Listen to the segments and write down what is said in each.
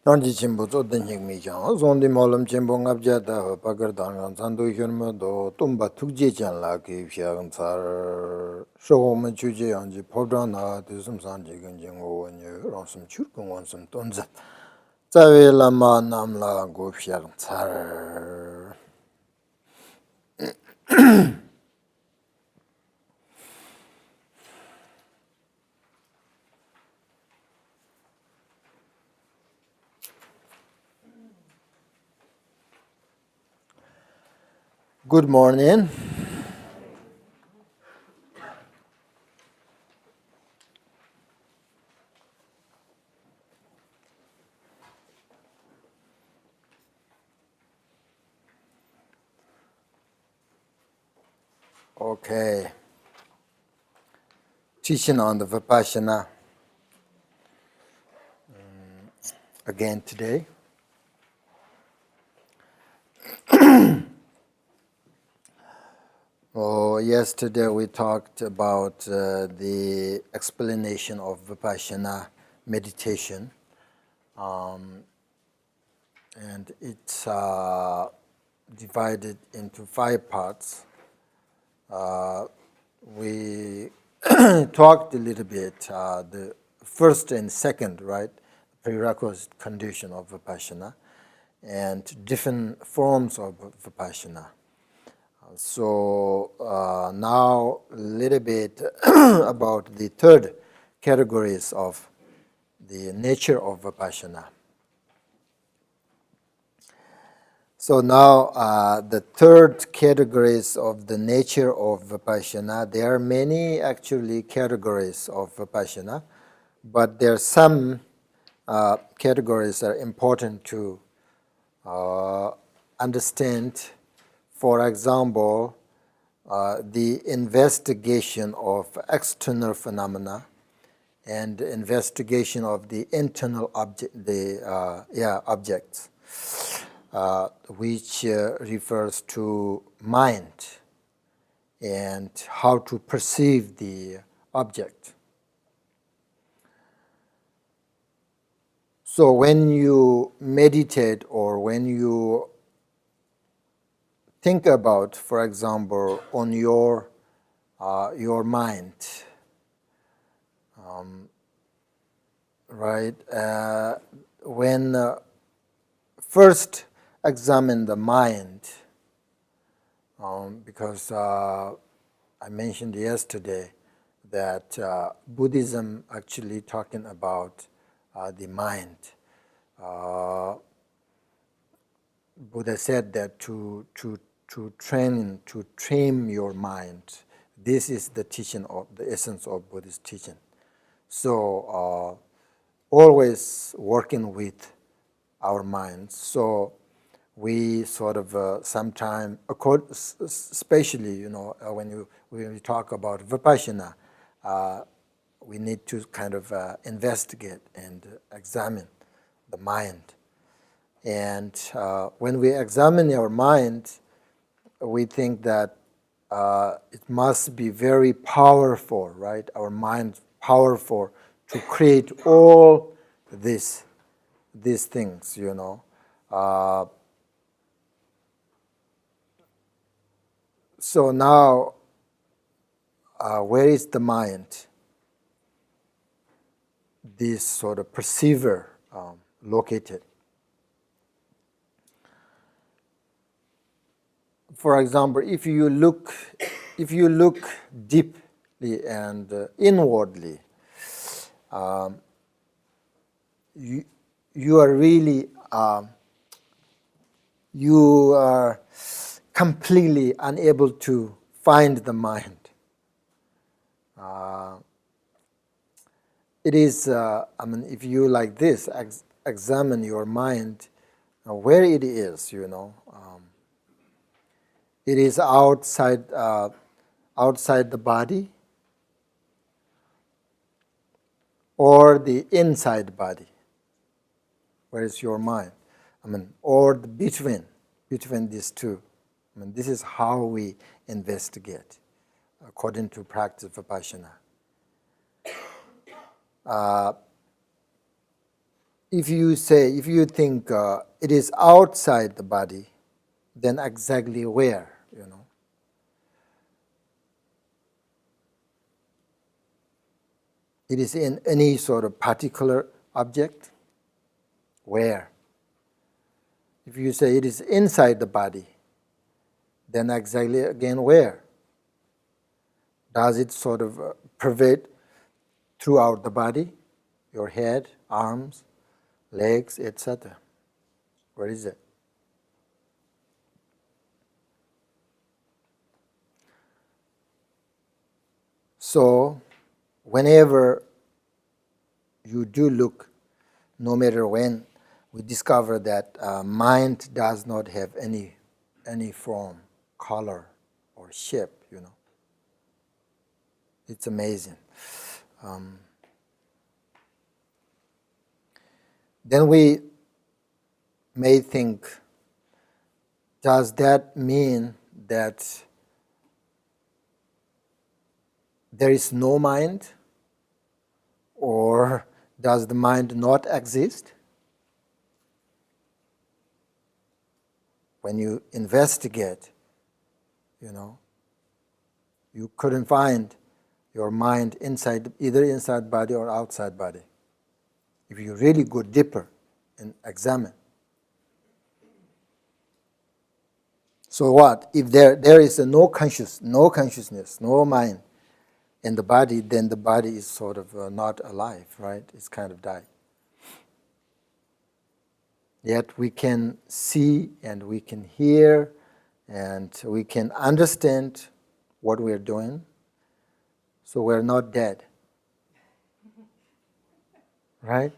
Ranji chimbo zo denjik mi chang, zondi molam chimbo ngabja da pagar dangan zandu hirma do tumba tukje chan la ki pshag tsar shogo ma chuje yanji podra na tisum sanji ganji ngo wanyo ransum churkung wansum tonzat tsawe lama nam la go pshag tsar. Good morning. Okay. Teaching on the Vipassana again today. Yesterday we talked about the explanation of Vipassana meditation, and it's divided into 5 parts. We talked a little bit the first and second, right, prerequisite condition of Vipassana, and different forms of Vipassana. So now a little bit about the third categories of the nature of Vipassana. So now the third categories of the nature of Vipassana, there are many actually categories of Vipassana, but there are some categories that are important to understand. For example, the investigation of external phenomena and investigation of the internal objects, which refers to mind and how to perceive the object. So when you meditate or when you think about, for example, on your mind, right? When first examine the mind, because I mentioned yesterday that Buddhism actually talking about the mind. Buddha said that to train your mind. This is the teaching of the essence of Buddhist teaching. So always working with our minds. So we sort of sometimes, especially when we talk about Vipassana, we need to kind of investigate and examine the mind. And when we examine our mind, we think that it must be very powerful, right? Our mind powerful to create all these things, So now, where is the mind? This sort of perceiver located. For example, if you look deeply and inwardly, you are really you are completely unable to find the mind. It is, if you like this, examine your mind, where it is, it is outside the body or the inside body. Where is your mind? Or between these two. This is how we investigate according to practice Vipassana. if you think it is outside the body, then exactly where, It is in any sort of particular object, where? If you say it is inside the body, then exactly again where? Does it sort of pervade throughout the body, your head, arms, legs, etc.? Where is it? So, whenever you do look, no matter when, we discover that mind does not have any form, color, or shape, It's amazing. Then we may think, does that mean that there is no mind? Or does the mind not exist? When you investigate, you couldn't find your mind either inside body or outside body. If you really go deeper and examine. So what? If there is no consciousness, no mind in the body, then the body is sort of not alive, right? It's kind of died. Yet we can see and we can hear and we can understand what we're doing, so we're not dead. Right?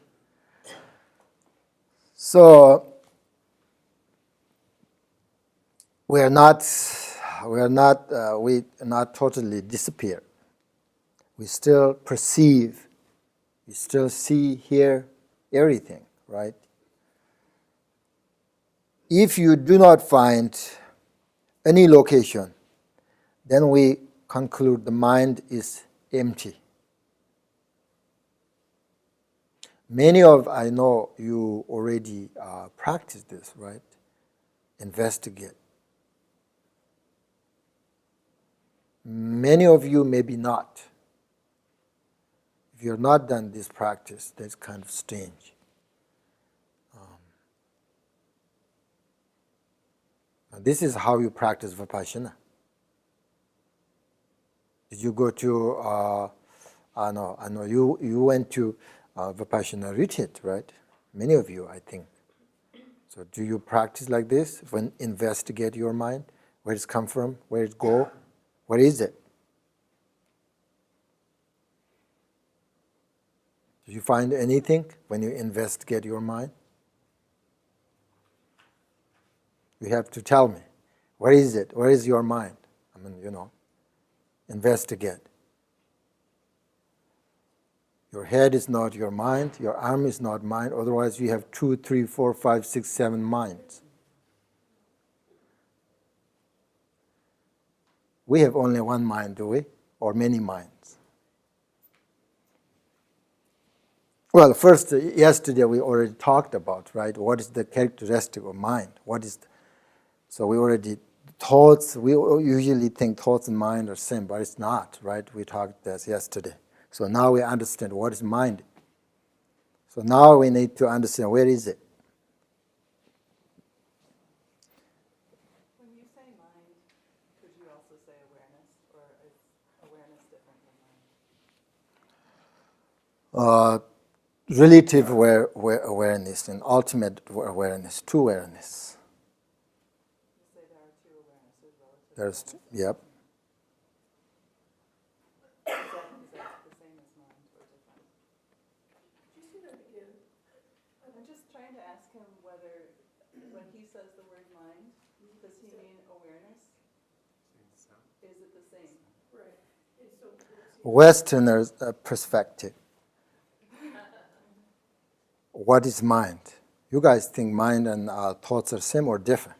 So we not totally disappear. We still perceive, we still see, hear everything, right? If you do not find any location, then we conclude the mind is empty. I know you already practice this, right? Investigate. Many of you maybe not. If you're not done this practice, that's kind of strange. This is how you practice Vipassana. Did you go to, I know you went to Vipassana retreat, right? Many of you, I think. So do you practice like this? When investigate your mind, where it's come from, where it go, where is it? Do you find anything when you investigate your mind? You have to tell me. Where is it? Where is your mind? Investigate. Your head is not your mind. Your arm is not mind. Otherwise, you have 2, 3, 4, 5, 6, 7 minds. We have only one mind, do we? Or many minds? Well, first, yesterday we already talked about, right? What is the characteristic of mind? So we already, thoughts, we usually think thoughts and mind are same, but it's not, right? We talked this yesterday. So now we understand what is mind. So now we need to understand where is it. When you say mind, could you also say awareness, or is awareness different than mind? Relative awareness and ultimate awareness, true awareness. You say there are two awarenesses, relative awareness. Yep. Is that the same as mind or different? Could you say that again? I'm just trying to ask him whether, when he says the word mind, does he mean awareness? Is it the same? Right. And so Westerners' perspective. What is mind? You guys think mind and thoughts are same or different?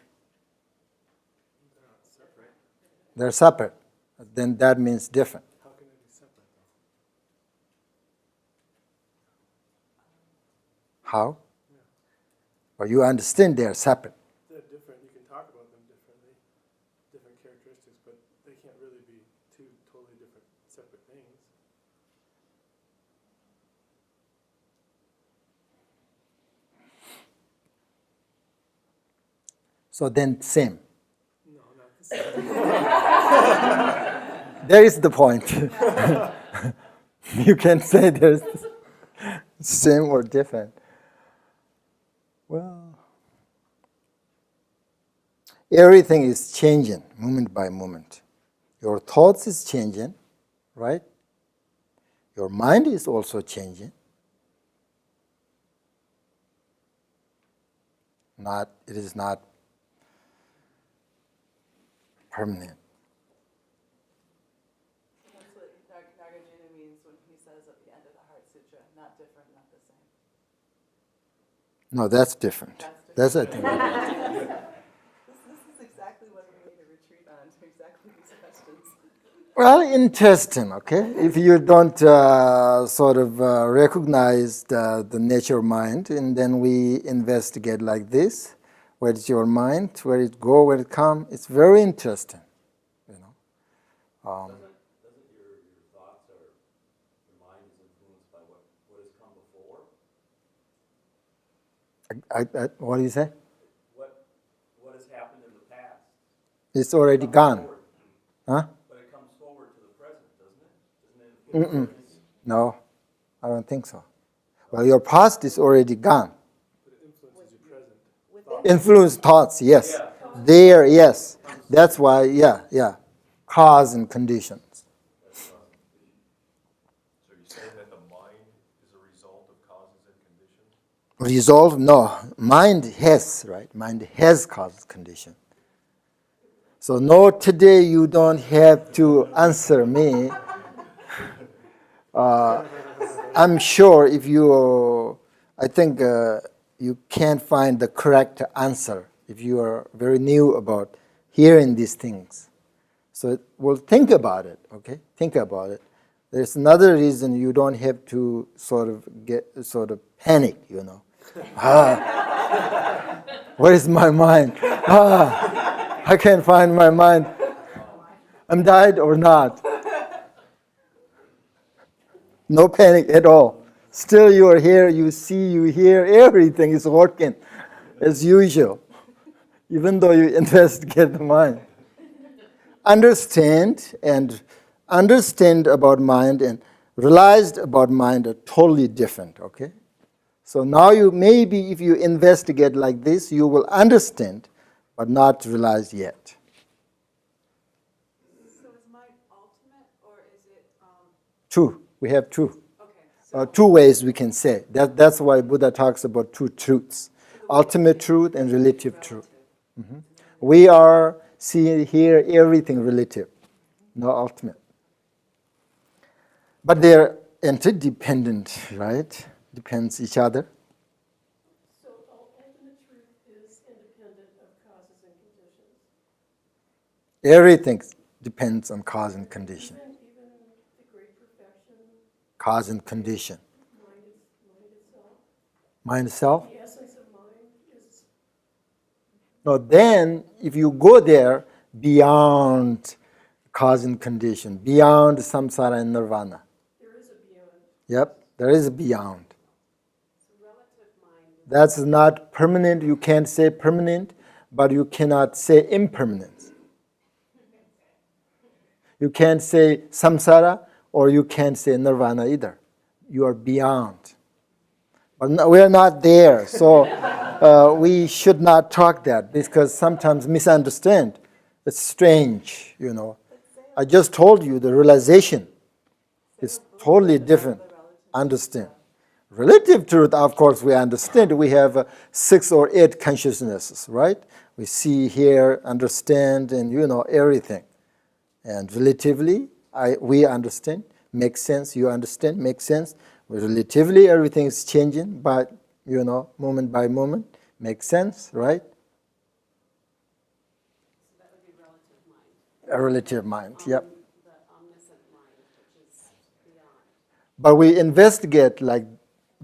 They're separate. Then that means different. How can it be separate How? Or you understand they are separate. They're different, you can talk about them differently, different characteristics, but they can't really be two totally different, separate things. So then same. No, not the same. There is the point. You can say there's same or different. Well, everything is changing moment by moment. Your thoughts is changing, right? Your mind is also changing. It is not permanent. That's what Nagarjuna means when he says at the end of the Heart Sutra, not different, not the same. No, that's different. That's I think. This is exactly what we need a retreat on, exactly these questions. Well, interesting, okay? If you don't recognize the nature of mind, and then we investigate like this, where is your mind, where it go, where it come, it's very interesting, you know. Doesn't your thoughts or your mind is influenced by what has come before? What do you say? What has happened in the past? It's already gone. Forward. Huh? But it comes forward to the present, doesn't it? Doesn't it? No, I don't think so. Well, your past is already gone. But it influences your present. Influence thoughts, yes. Yeah. There, yes. That's why, yeah. Cause and conditions. So you say that the mind is a result of causes and conditions? Resolve? No. Mind has, right? Mind has cause condition. So no, today you don't have to answer me. I'm sure if I think you can't find the correct answer if you are very new about hearing these things. So well, think about it, okay? Think about it. There's another reason you don't have to panic, you know. Where is my mind? I can't find my mind. I'm died or not. No panic at all. Still you are here, you see, you hear, everything is working as usual, even though you investigate the mind. Understand about mind and realized about mind are totally different, okay? So now maybe if you investigate like this, you will understand, but not realize yet. So is mind ultimate, or is it, True, we have two. okay, Two ways we can say. That's why Buddha talks about two truths, ultimate truth and relative truth. We are seeing here everything relative, no ultimate. But they're interdependent, right? Depends each other. So ultimate truth is independent of causes and conditions. Everything depends on cause and condition. Even the great perfection, Cause and condition. mind itself. Mind itself? The essence of mind is No, then if you go there beyond cause and condition, beyond samsara and nirvana. there is a beyond. Yep, there is a beyond. That's not permanent. You can't say permanent, but you cannot say impermanence. You can't say samsara or you can't say nirvana either. You are beyond. But no, we are not there, so we should not talk that because sometimes misunderstand. It's strange, you know. I just told you the realization is totally different. Understand. Relative truth, of course, we understand. We have 6 or 8 consciousnesses, right? We see, hear, understand, and everything. And relatively, we understand, makes sense. You understand, makes sense. Relatively, everything is changing, but moment by moment, makes sense, right? So that would be relative mind. A relative mind, yep. The omniscient mind, which is beyond. But we investigate, like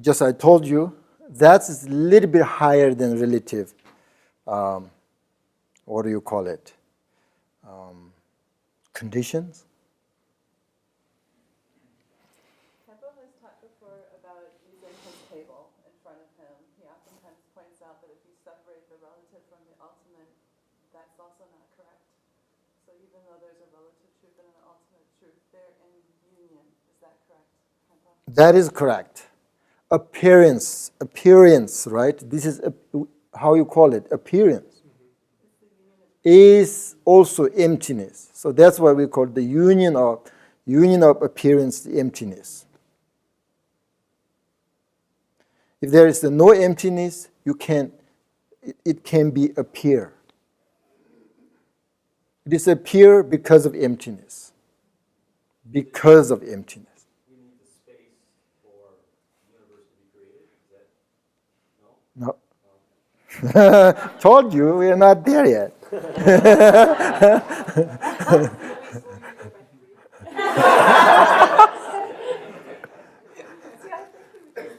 just I told you, That's a little bit higher than relative. What do you call it? Conditions. Kempo has talked before about using his table in front of him. He oftentimes points out that if you separate the relative from the ultimate, that's also not correct. So even though there's a relative truth and an ultimate truth, they're in union. Is that correct, Kempo? That is correct. Appearance, right? This is how you call it, appearance. Is also emptiness. So that's why we call the union of appearance the emptiness. If there is no emptiness, it can be appear. It is appear because of emptiness. Because of emptiness. You need the space for the universe to be created? Is that, no? No. Told you, we are not there yet. See, I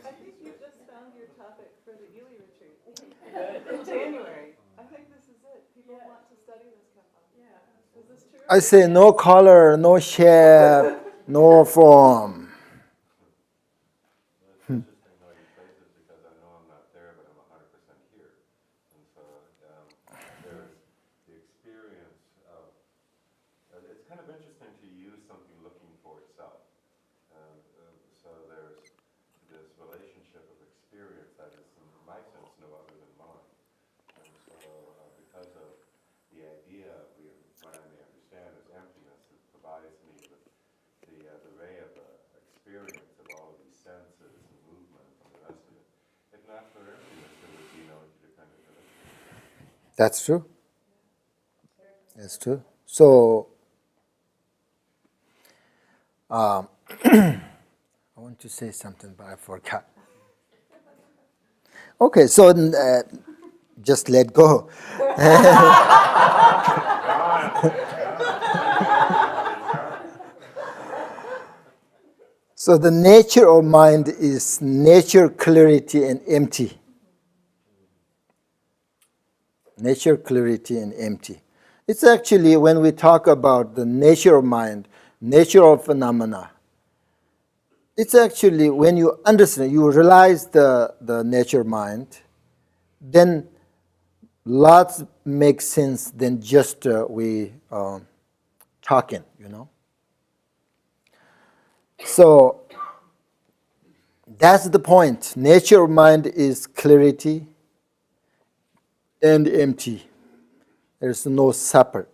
think you just found your topic for the Ely retreat in January. I think this is it. People want to study this, Kempo. Yeah. Is this true? I say no color, no shape, no form. It's interesting how you phrase it because I know I'm not there, but I'm 100% here. And so there's the experience of, it's kind of interesting to use something looking for itself. So there's this relationship of experience that is, in my sense, no other than mine. And so because of the idea of what I may understand as emptiness, it provides me with the ray of experience of all of these senses and movement and the rest of it. If not for emptiness, there would be no interdependent. That's true. That's true. So, I want to say something, but I forgot. Okay, so just let go. So the nature of mind is nature, clarity, and empty. Nature, clarity, and empty. It's actually when we talk about the nature of mind, nature of phenomena, it's actually when you understand, you realize the nature of mind, then lots make sense than just we talking, So that's the point. Nature of mind is clarity and empty. There's no separate.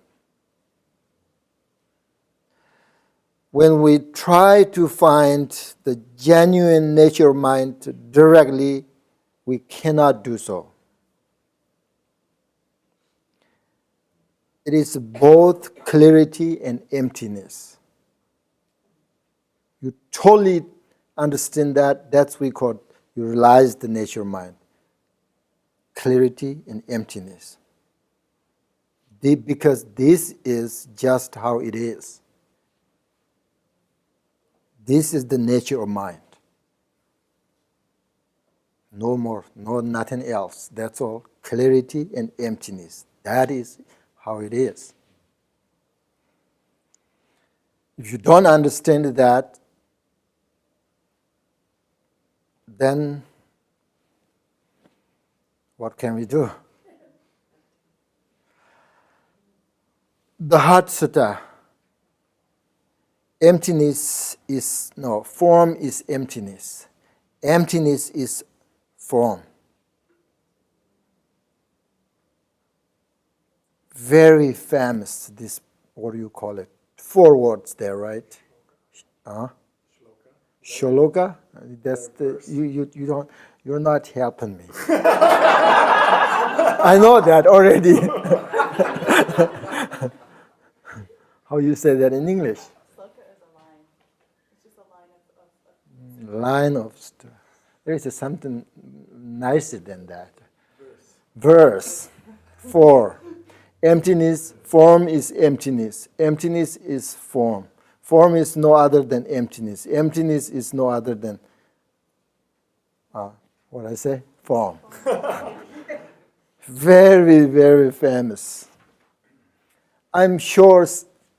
When we try to find the genuine nature of mind directly, we cannot do so. It is both clarity and emptiness. You totally understand that. That's what we call, you realize the nature of mind. Clarity and emptiness. Because this is just how it is. This is the nature of mind. No more, nothing else. That's all. Clarity and emptiness. That is how it is. If you don't understand that, then what can we do? The Heart Sutta, form is emptiness. Emptiness is form. Very famous, this, what do you call it? 4 words there, right? Shloka? That's the, you don't, you're not helping me. I know that already. How you say that in English? Sloka is a line. It's just a line of There is something nicer than that. Verse 4. Emptiness, form is emptiness. Emptiness is form. Form is no other than emptiness. Emptiness is no other than What I say? Form. Very, very famous. I'm sure,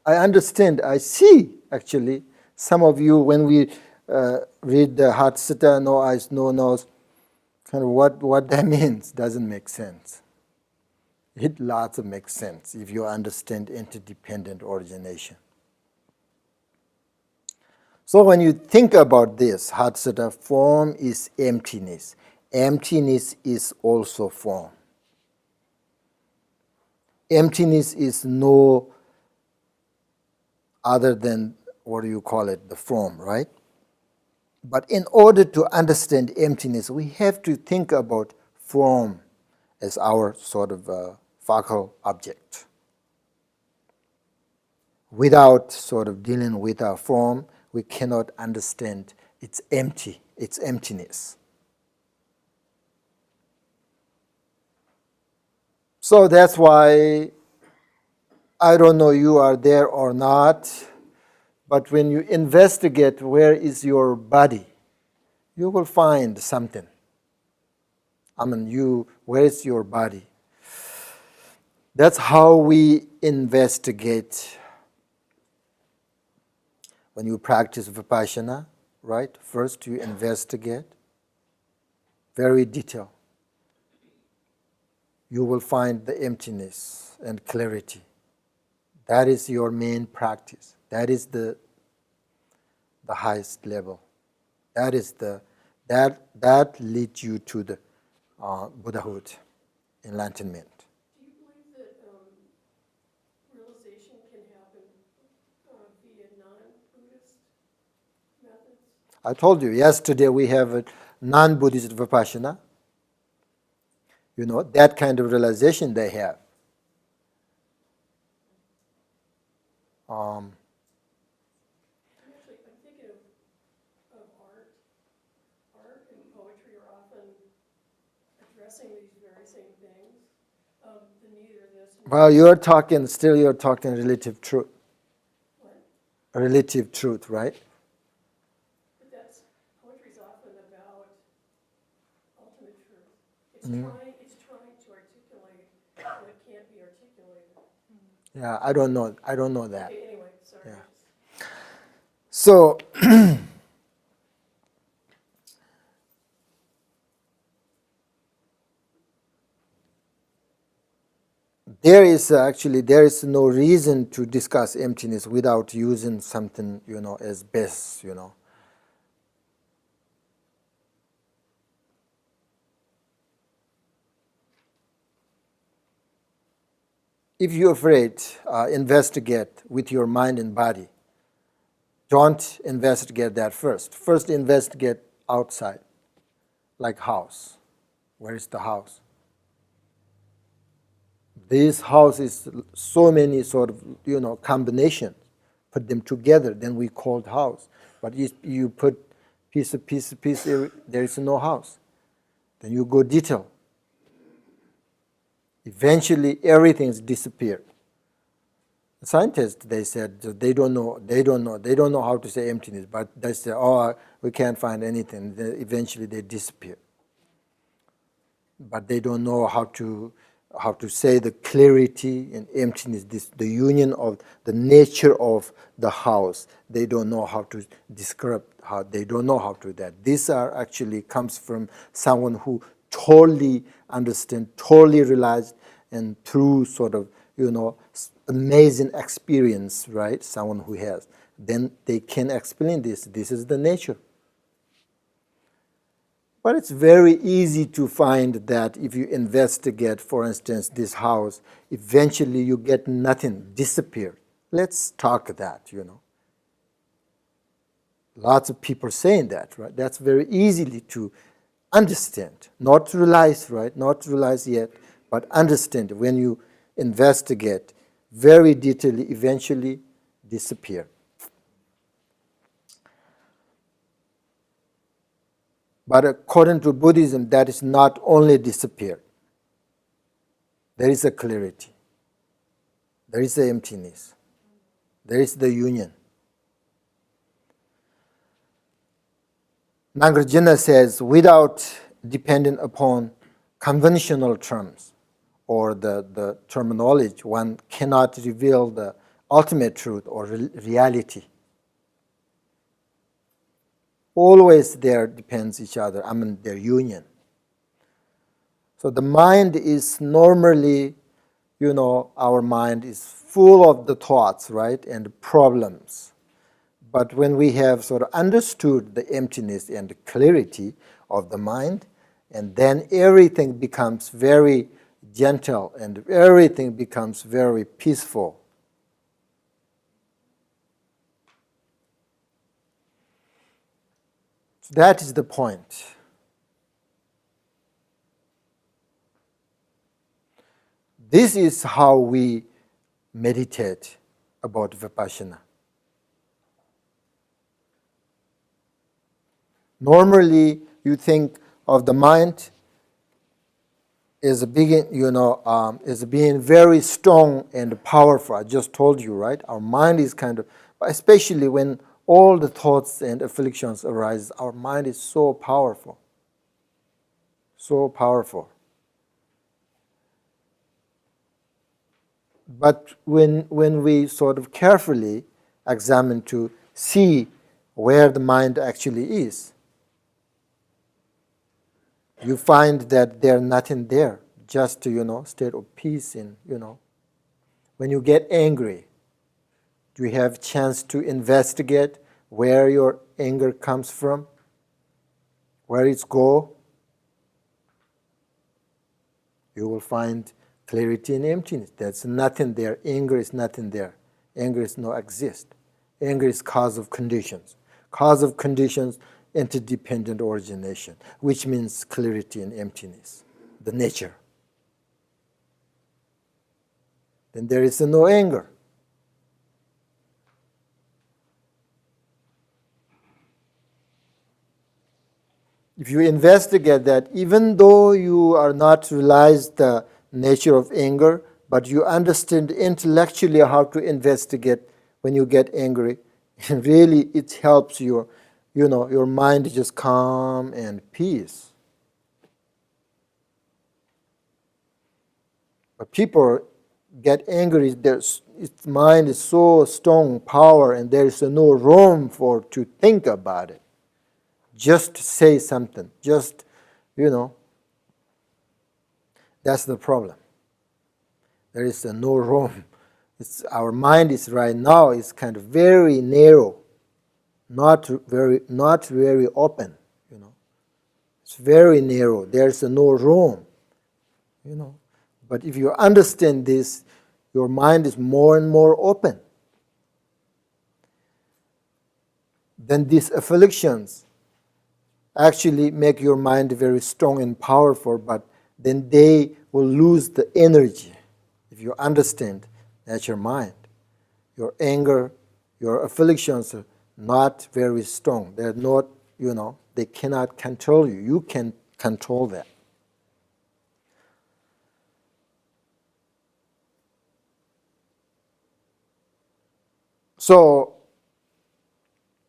I understand, I see actually some of you when we read the Hatsita, no eyes, no nose, kind of what that means doesn't make sense. It lots of makes sense if you understand interdependent origination. So when you think about this, Hatsita, form is emptiness. Emptiness is also form. Emptiness is no other than, what do you call it, the form, right? But in order to understand emptiness, we have to think about form as our sort of focal object. Without sort of dealing with our form, we cannot understand its emptiness. So that's why I don't know you are there or not, but when you investigate where is your body, you will find something. Where is your body? That's how we investigate. When you practice Vipassana, right? First you investigate, very detailed. You will find the emptiness and clarity. That is your main practice. That is the highest level. That leads you to the Buddhahood, enlightenment. Do you believe that realization can happen via non-Buddhist methods? I told you yesterday we have a non-Buddhist Vipassana. You know, that kind of realization they have. I'm thinking of art. Art and poetry are often addressing these very same things. The neither this nor Well, you're talking relative truth. what? Relative truth, right? But poetry's often about ultimate truth. It's trying to articulate what can't be articulated. Yeah, I don't know that. Okay, anyway, sorry. Yeah. So there is no reason to discuss emptiness without using something, as base, If you're afraid, investigate with your mind and body. Don't investigate that first. First investigate outside, like house. Where is the house? This house is so many sort of, combinations. Put them together, then we called house. But if you put piece, there is no house. Then you go detail. Eventually, everything's disappeared. Scientists, they said they don't know how to say emptiness, but they say, we can't find anything. Eventually, they disappear. But they don't know how to say the clarity and emptiness, the union of the nature of the house. They don't know how to describe they don't know how to do that. These are actually comes from someone who totally understands, totally realized, and through sort of, amazing experience, right? Someone who has. Then they can explain this. This is the nature. But it's very easy to find that if you investigate, for instance, this house, eventually you get nothing, disappear. Let's talk that, Lots of people saying that, right? That's very easily to understand. Not to realize, right? Not to realize yet, but understand. When you investigate very detailedly, eventually disappear. But according to Buddhism, that is not only disappear. There is a clarity. There is the emptiness. There is the union. Nagarjuna says, without dependent upon conventional terms or the terminology. One cannot reveal the ultimate truth or reality. Always there depends each other, their union. So the mind is normally, our mind is full of the thoughts, right, and problems. But when we have sort of understood the emptiness and the clarity of the mind, and then everything becomes very gentle and everything becomes very peaceful. So that is the point. This is how we meditate about Vipassana. Normally, you think of the mind as being very strong and powerful. I just told you, right? Our mind is especially when all the thoughts and afflictions arise, our mind is so powerful. So powerful. But when we sort of carefully examine to see where the mind actually is, you find that there's nothing there, just state of peace. When you get angry, do you have a chance to investigate where your anger comes from, where it's go? You will find clarity and emptiness. There's nothing there. Anger is nothing there. Anger is no exist. Anger is cause of conditions. Cause of conditions, interdependent origination, which means clarity and emptiness, the nature. Then there is no anger. If you investigate that, even though you are not realize the nature of anger, but you understand intellectually how to investigate when you get angry, and really it helps your mind is just calm and peace. But people get angry, its mind is so strong, power, and there is no room to think about it. Just say something. Just, that's the problem. There is no room. Our mind is right now is kind of very narrow, not very open. It's very narrow. There's no room. But if you understand this, your mind is more and more open. Then these afflictions actually make your mind very strong and powerful, but then they will lose the energy. If you understand that's your mind, your anger, your afflictions are not very strong. They're not, they cannot control you. You can control that. So,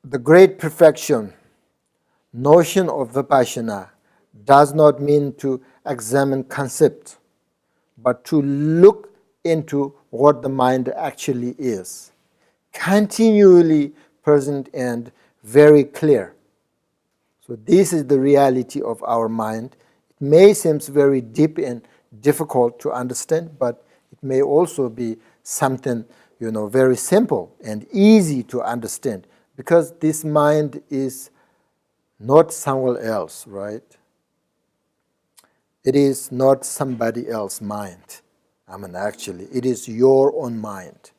the great perfection notion of Vipassana does not mean to examine concepts, but to look into what the mind actually is, continually present and very clear. So this is the reality of our mind. It may seem very deep and difficult to understand, but it may also be something very simple and easy to understand, because this mind is not someone else, right? It is not somebody else's mind. Actually, it is your own mind.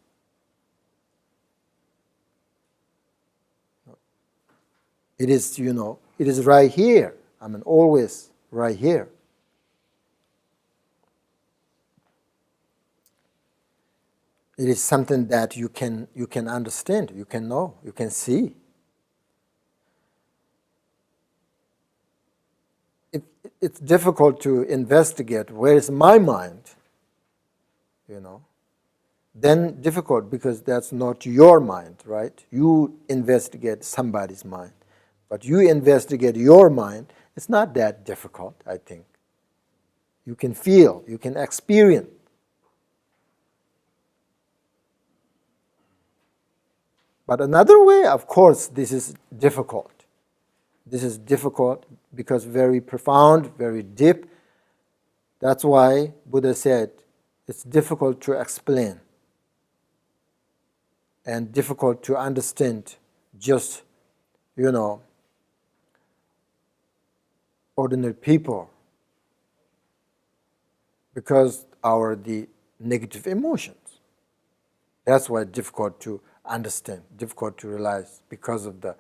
It is, it is right here. Always right here. It is something that you can understand, you can know, you can see. It's difficult to investigate where is my mind, Then difficult because that's not your mind, right? You investigate somebody's mind. But you investigate your mind, It's not that difficult, I think. You can feel, you can experience. But another way, of course, this is difficult. This is difficult because very profound, very deep. That's why Buddha said it's difficult to explain and difficult to understand just, ordinary people because the negative emotions. That's why it's difficult to understand, difficult to realize because of the,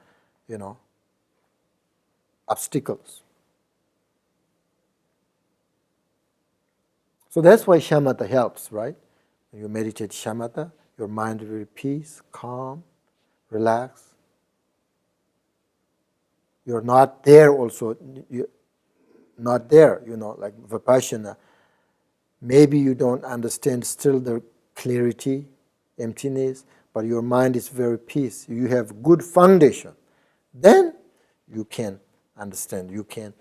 obstacles. So that's why shamatha helps, right? When you meditate shamatha, your mind will be peace, calm, relax. You're not there also, you're not there, like vipassana. Maybe you don't understand still the clarity, emptiness, but your mind is very peace. You have good foundation. Then you can understand, you can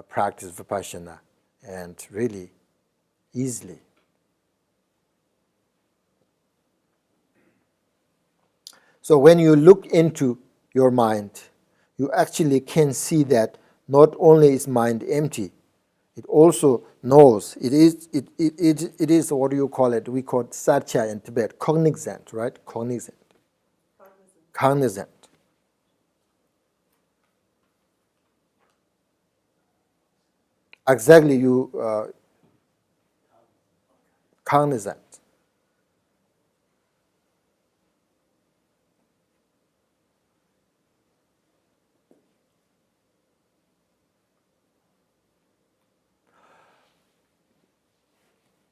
practice vipassana and really easily. So when you look into your mind, you actually can see that not only is mind empty, it also knows, it is what do you call it? We call it satya in Tibet, cognizant, right? Cognizant. Cognizant. Exactly, you cognizant.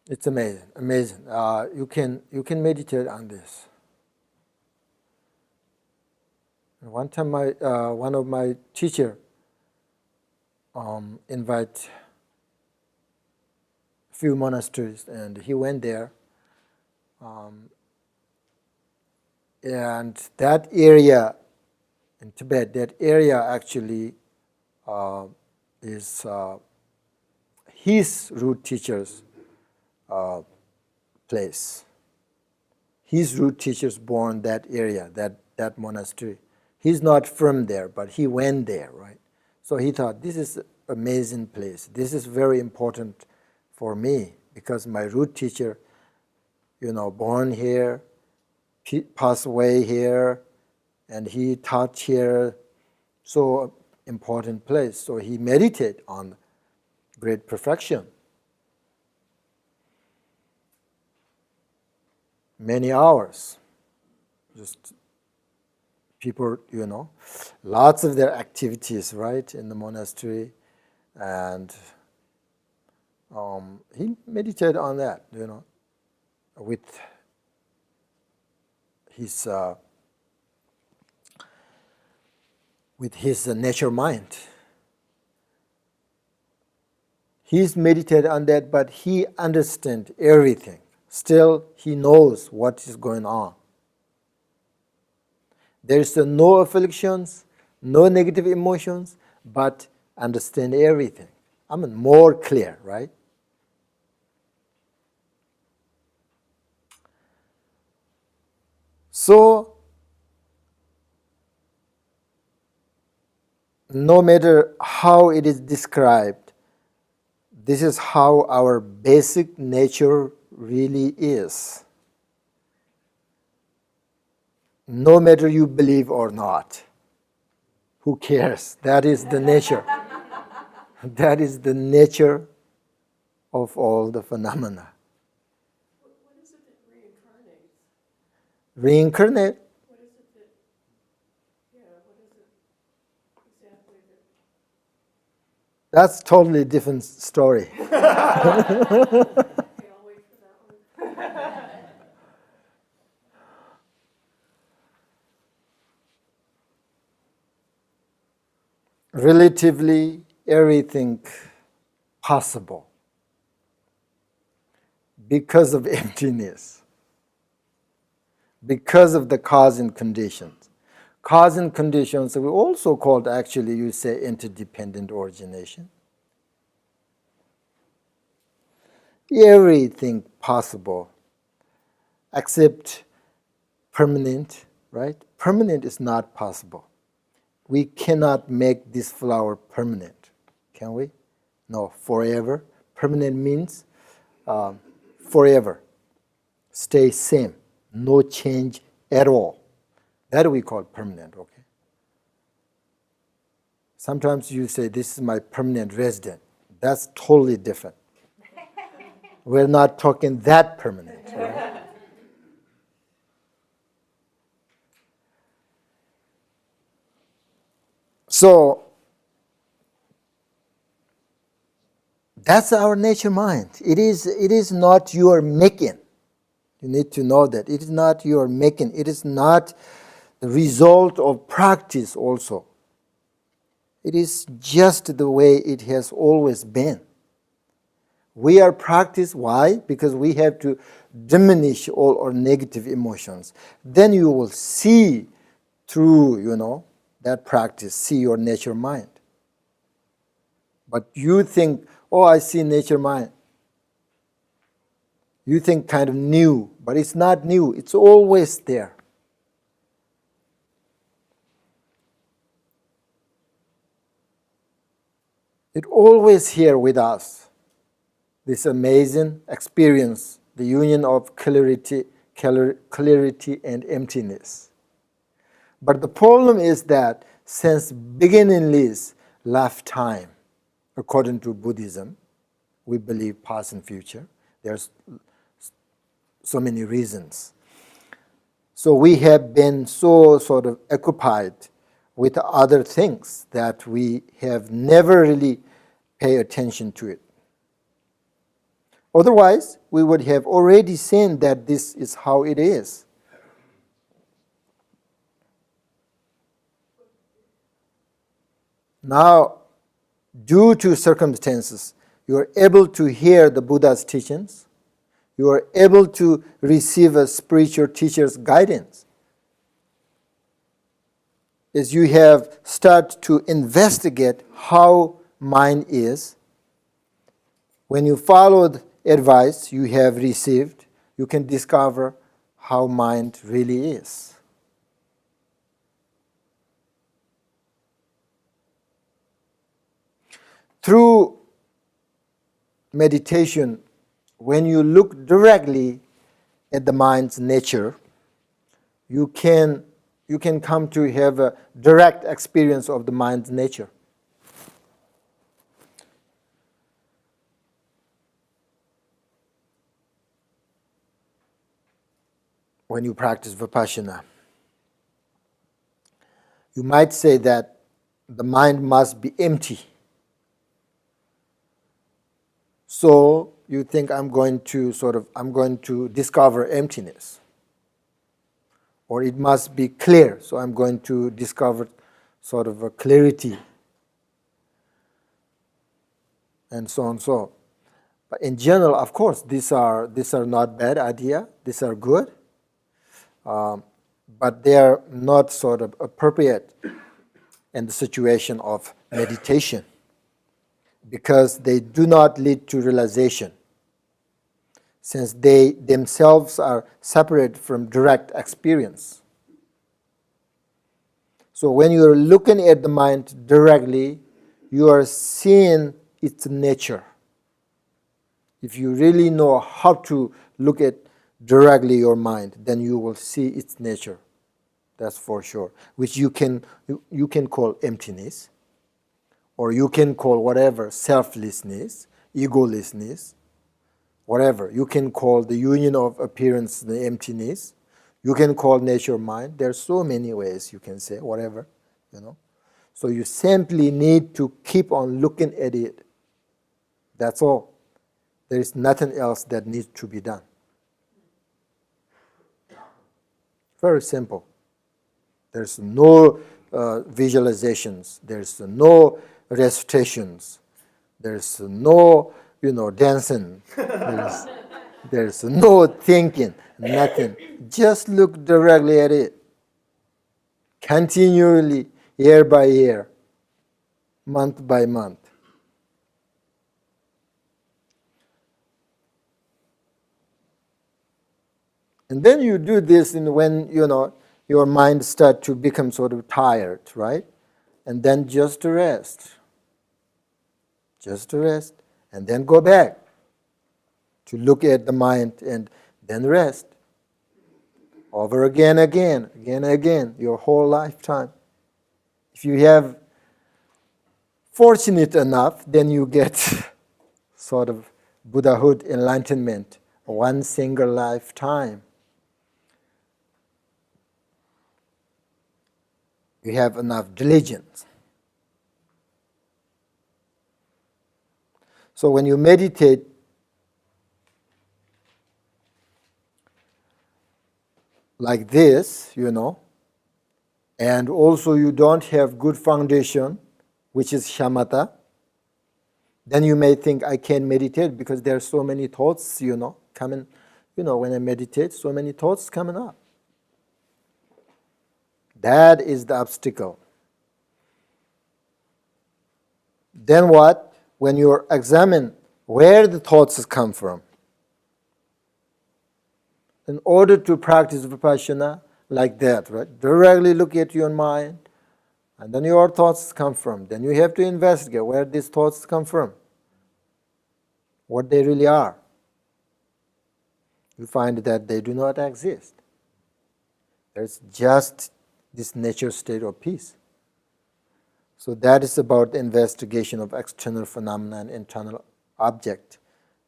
It's amazing, amazing. You can meditate on this. One time, one of my teacher invite a few monasteries, and he went there. And that area in Tibet, that area actually is his root teacher's place. His root teachers born that area, that monastery. He's not from there, but he went there, right? So he thought, this is an amazing place. This is very important for me because my root teacher, born here, passed away here, and he taught here, so important place. So he meditated on great perfection. Many hours. Just people, lots of their activities, right, in the monastery. And he meditated on that, with his nature mind. He's meditated on that, but he understands everything. Still, he knows what is going on. There is no afflictions, no negative emotions, but understand everything. More clear, right? So, no matter how it is described, this is how our basic nature really is. No matter you believe or not, who cares? That is the nature. That is the nature of all the phenomena. What is it that reincarnates? Reincarnate? What is it that, what is it exactly that? That's totally different story. Okay, I'll wait for that one. Relatively everything possible because of emptiness, because of the cause and conditions. cause and conditions, we also called, actually, you say, interdependent origination. Everything possible except permanent, right? Permanent is not possible. We cannot make this flower permanent, can we? No, forever. Permanent means forever. Stay same, no change at all. That we call permanent, okay? Sometimes you say, this is my permanent resident. That's totally different. We're not talking that permanent, right? So, that's our nature mind. It is not your making. You need to know that. It is not your making. It is not the result of practice also. It is just the way it has always been. We are practiced. Why? Because we have to diminish all our negative emotions. Then you will see through, that practice, see your nature mind. But you think, oh, I see nature mind. You think kind of new, but it's not new. It's always there. It's always here with us. This amazing experience, the union of clarity and emptiness. But the problem is that since beginningless lifetime, according to Buddhism, we believe past and future. There's so many reasons. So we have been so sort of occupied with other things that we have never really paid attention to it. Otherwise, we would have already seen that this is how it is. Now, due to circumstances, you are able to hear the Buddha's teachings. You are able to receive a spiritual teacher's guidance. As you have started to investigate how mind is, when you followed advice you have received, you can discover how mind really is. Through meditation, when you look directly at the mind's nature, you can come to have a direct experience of the mind's nature. When you practice Vipassana, you might say that the mind must be empty. So you think I'm going to discover emptiness. Or it must be clear, so I'm going to discover sort of a clarity. And so on, so. But in general, of course, these are not bad idea. These are good. But they are not sort of appropriate in the situation of meditation, because they do not lead to realization, since they themselves are separate from direct experience. So when you are looking at the mind directly, you are seeing its nature. If you really know how to look at directly your mind, then you will see its nature. That's for sure. Which you can call emptiness, or you can call whatever, selflessness, egolessness, whatever. You can call the union of appearance the emptiness. You can call nature mind. There are so many ways you can say whatever, So you simply need to keep on looking at it. That's all. There is nothing else that needs to be done. Very simple. There's no visualizations. There's no recitations. There's no, dancing. There's no thinking. Nothing. Just look directly at it. continually, year by year, month by month. And then you do this when your mind starts to become sort of tired, right? And then just rest. Just rest. And then go back to look at the mind and then rest. Over again, again, your whole lifetime. If you have fortunate enough, then you get sort of Buddhahood enlightenment, one single lifetime. You have enough diligence. So when you meditate, like this, and also you don't have good foundation, which is shamatha, then you may think, I can't meditate because there are so many thoughts, coming. When I meditate, so many thoughts coming up. That is the obstacle. Then what? When you examine where the thoughts come from, in order to practice vipassana like that, right? Directly look at your mind, and then your thoughts come from. Then you have to investigate where these thoughts come from, what they really are. You find that they do not exist. There's just this nature state of peace. So that is about the investigation of external phenomena and internal object.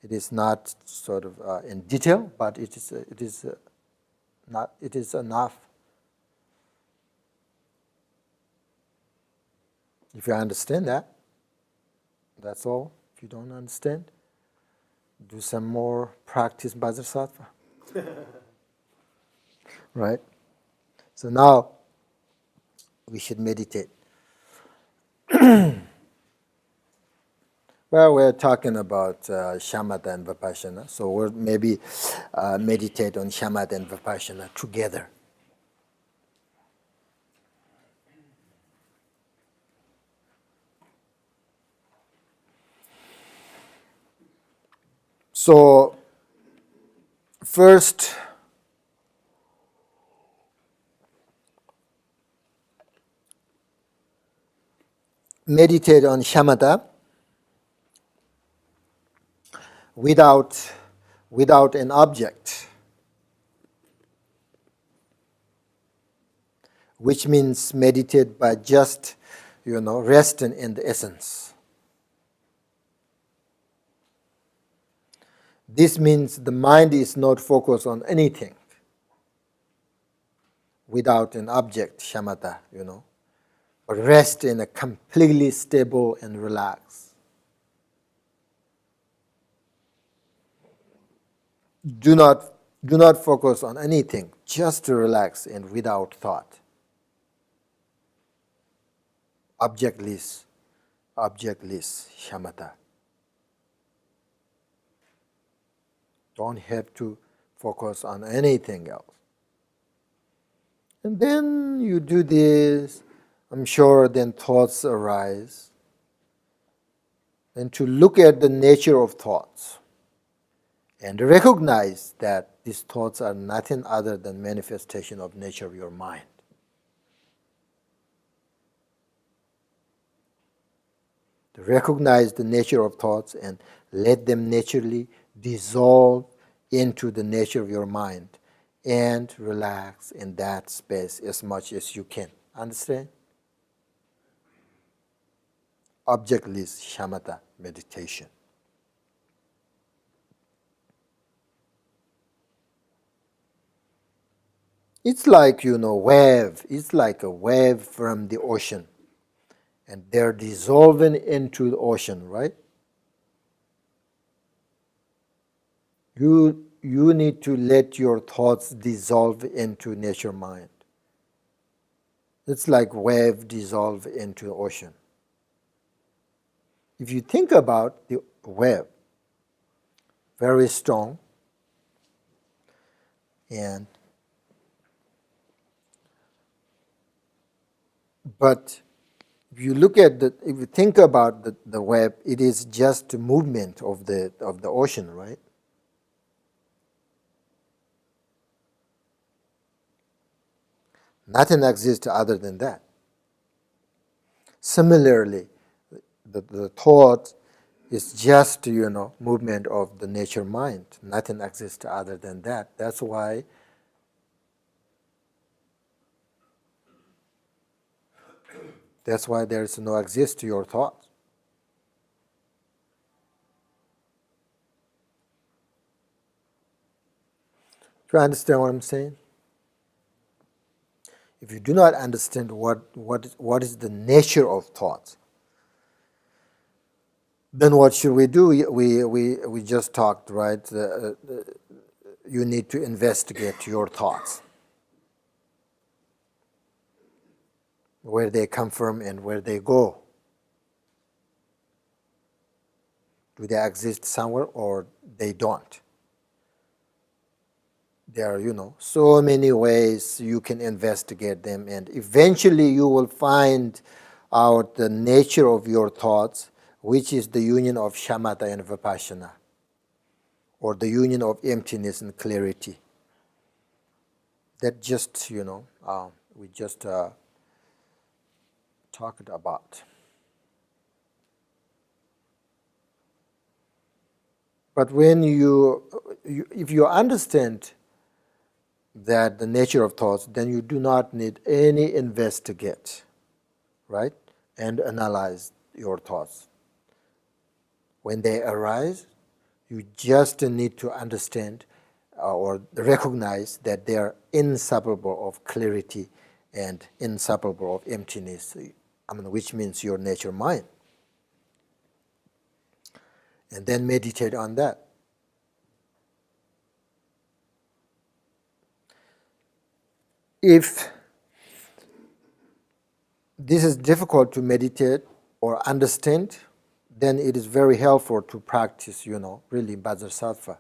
It is not sort of in detail, but it is enough. If you understand that, that's all. If you don't understand, do some more practice Vajrasattva. Right? So now we should meditate. Well, we're talking about shamatha and vipassana, so we'll maybe meditate on shamatha and vipassana together. So, first, meditate on shamatha without an object, which means meditate by just, resting in the essence. This means the mind is not focused on anything without an object, shamatha, but rest in a completely stable and relaxed. Do not focus on anything, just to relax and without thought. Objectless shamatha. Don't have to focus on anything else. And then you do this, I'm sure then thoughts arise. And to look at the nature of thoughts and recognize that these thoughts are nothing other than manifestation of nature of your mind. To recognize the nature of thoughts and let them naturally dissolve into the nature of your mind and relax in that space as much as you can. Understand? Objectless shamatha meditation. It's like, wave. It's like a wave from the ocean. And they're dissolving into the ocean, right? You need to let your thoughts dissolve into nature mind. It's like wave dissolve into the ocean. If you think about the wave, very strong, and But if you look at if you think about the web, it is just a movement of the ocean, right? Nothing exists other than that. Similarly, the thought is just, movement of the nature mind. Nothing exists other than that. That's why there is no exist to your thoughts. Do you understand what I'm saying? If you do not understand what is the nature of thoughts, then what should we do? We just talked, right? You need to investigate your thoughts, where they come from and where they go. Do they exist somewhere or they don't? There are, so many ways you can investigate them, and eventually you will find out the nature of your thoughts, which is the union of shamatha and vipassana, or the union of emptiness and clarity. That just, we just talked about. But when if you understand that the nature of thoughts, then you do not need any investigate, right? And analyze your thoughts. When they arise, you just need to understand or recognize that they are inseparable of clarity and inseparable of emptiness, which means your nature mind. And then meditate on that. If this is difficult to meditate or understand, then it is very helpful to practice, really Vajrasattva.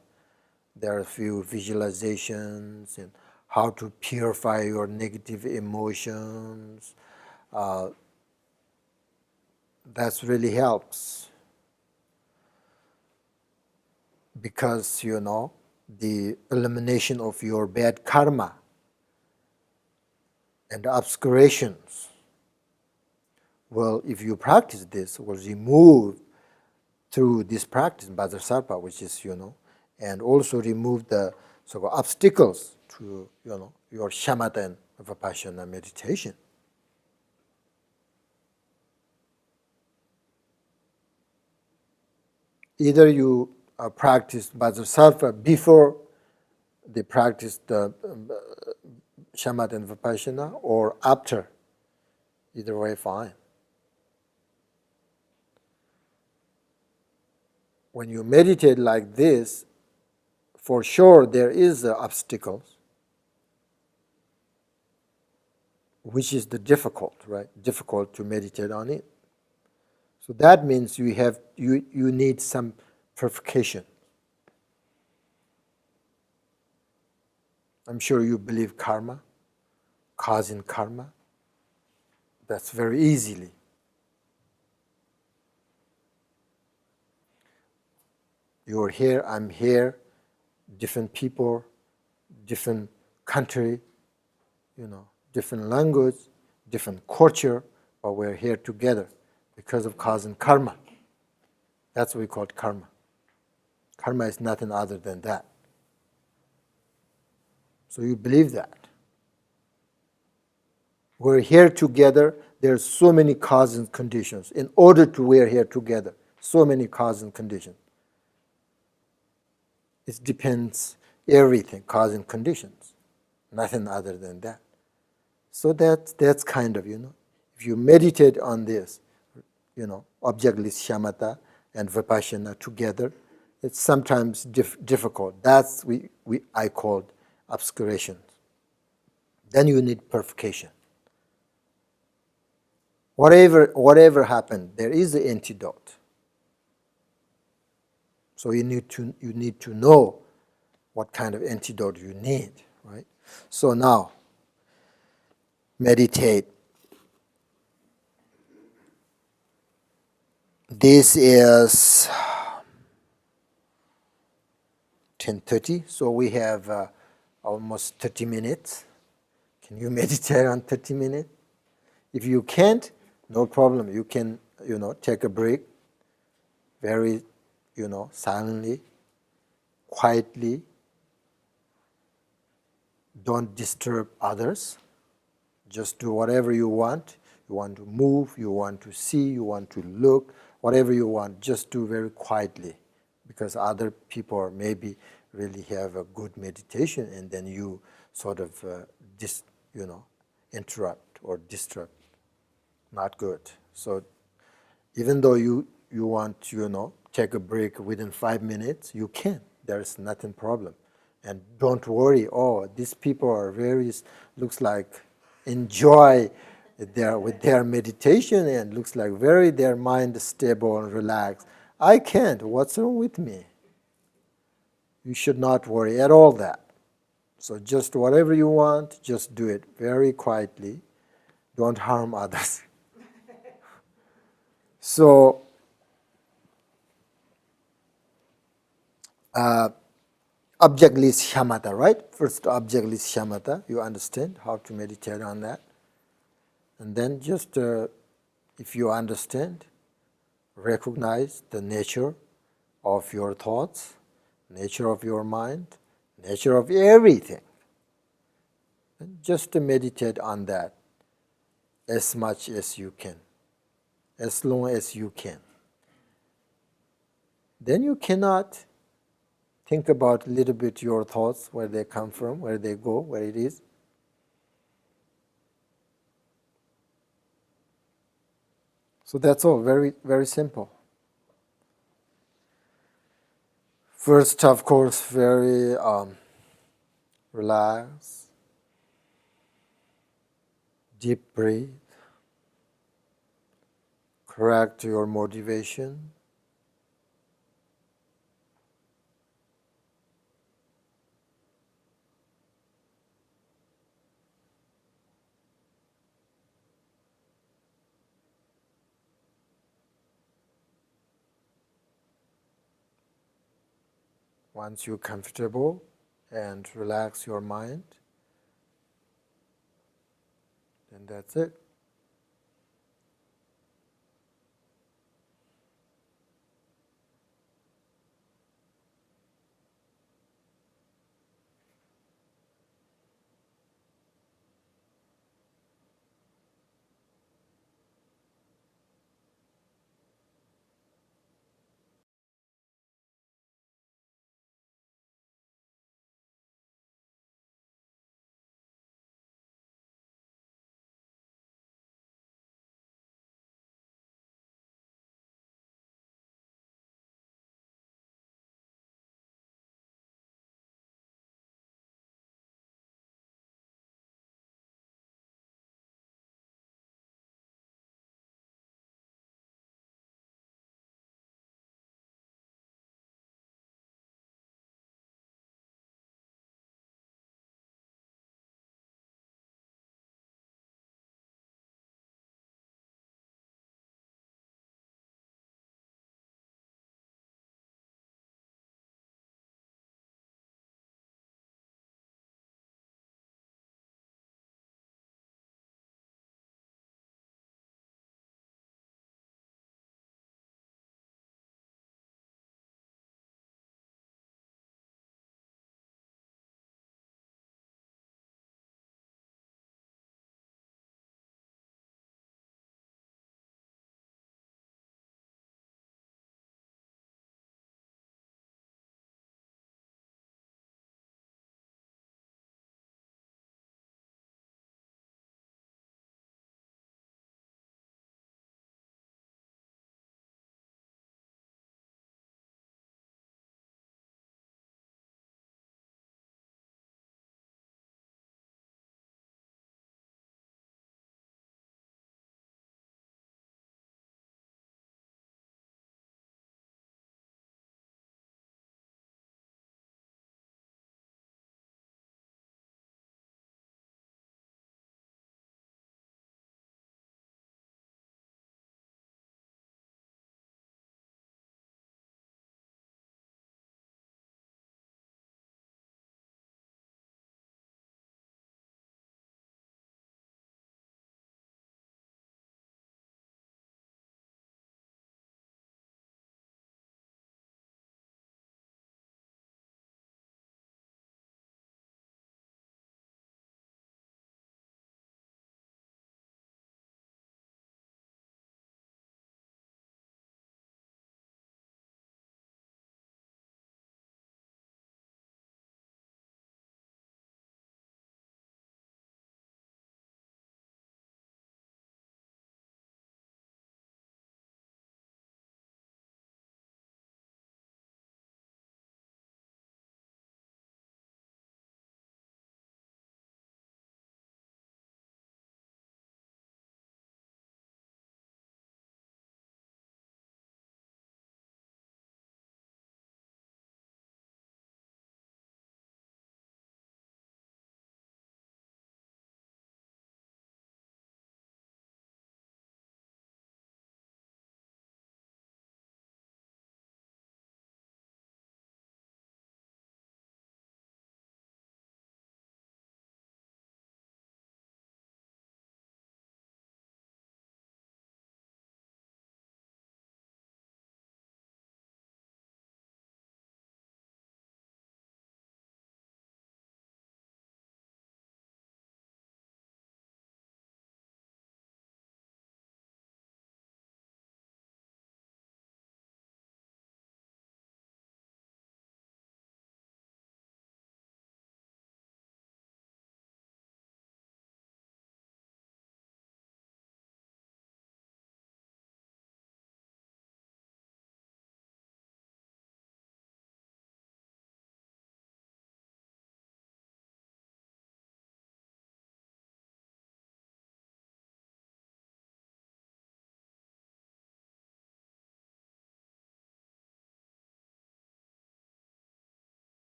There are a few visualizations and how to purify your negative emotions. That really helps. Because, the elimination of your bad karma and obscurations, well, if you practice this, will remove through this practice, Vajrasattva, which is, and also remove the sort of obstacles to, your shamatha and vipassana meditation. Either you practice Vajrasattva before they practice the shamatha and vipassana, or after. Either way, fine. When you meditate like this, for sure there is obstacles, which is the difficult, right? Difficult to meditate on it. So that means you need some purification. I'm sure you believe karma, causing karma. That's very easily. You're here, I'm here, different people, different country, different language, different culture, but we're here together because of causing karma. That's what we call karma. Karma is nothing other than that. So you believe that. We're here together. There's so many causes and conditions. In order to we're here together, so many causes and conditions. It depends everything, cause and conditions. Nothing other than that. So that's kind of, if you meditate on this, objectless shamatha and vipassana together, it's sometimes difficult. That's I called obscuration. Then you need purification. Whatever happened, there is an antidote. So you need to know what kind of antidote you need, right? So now, meditate This is 10:30, so we have almost 30 minutes. Can you meditate on 30 minutes? If you can't, no problem. You can, take a break very, silently, quietly. Don't disturb others. Just do whatever you want. You want to move, you want to see, you want to look, whatever you want, just do very quietly, because other people maybe really have a good meditation, and then you sort of interrupt or disturb. Not good. So even though you want to take a break within 5 minutes, you can. There's nothing problem. And don't worry, oh, these people are looks like enjoy with their meditation, and looks like their mind is stable and relaxed. I can't. What's wrong with me? You should not worry at all that. So just whatever you want, just do it very quietly. Don't harm others. So object list shamatha, right? First object list shamatha, you understand how to meditate on that. And then just, if you understand, recognize the nature of your thoughts, nature of your mind, nature of everything. And just meditate on that as much as you can, as long as you can. Then you cannot think about a little bit your thoughts, where they come from, where they go, where it is. So that's all, very, very simple. First, of course, very relax, deep breathe, correct your motivation. Once you're comfortable and relax your mind, then that's it.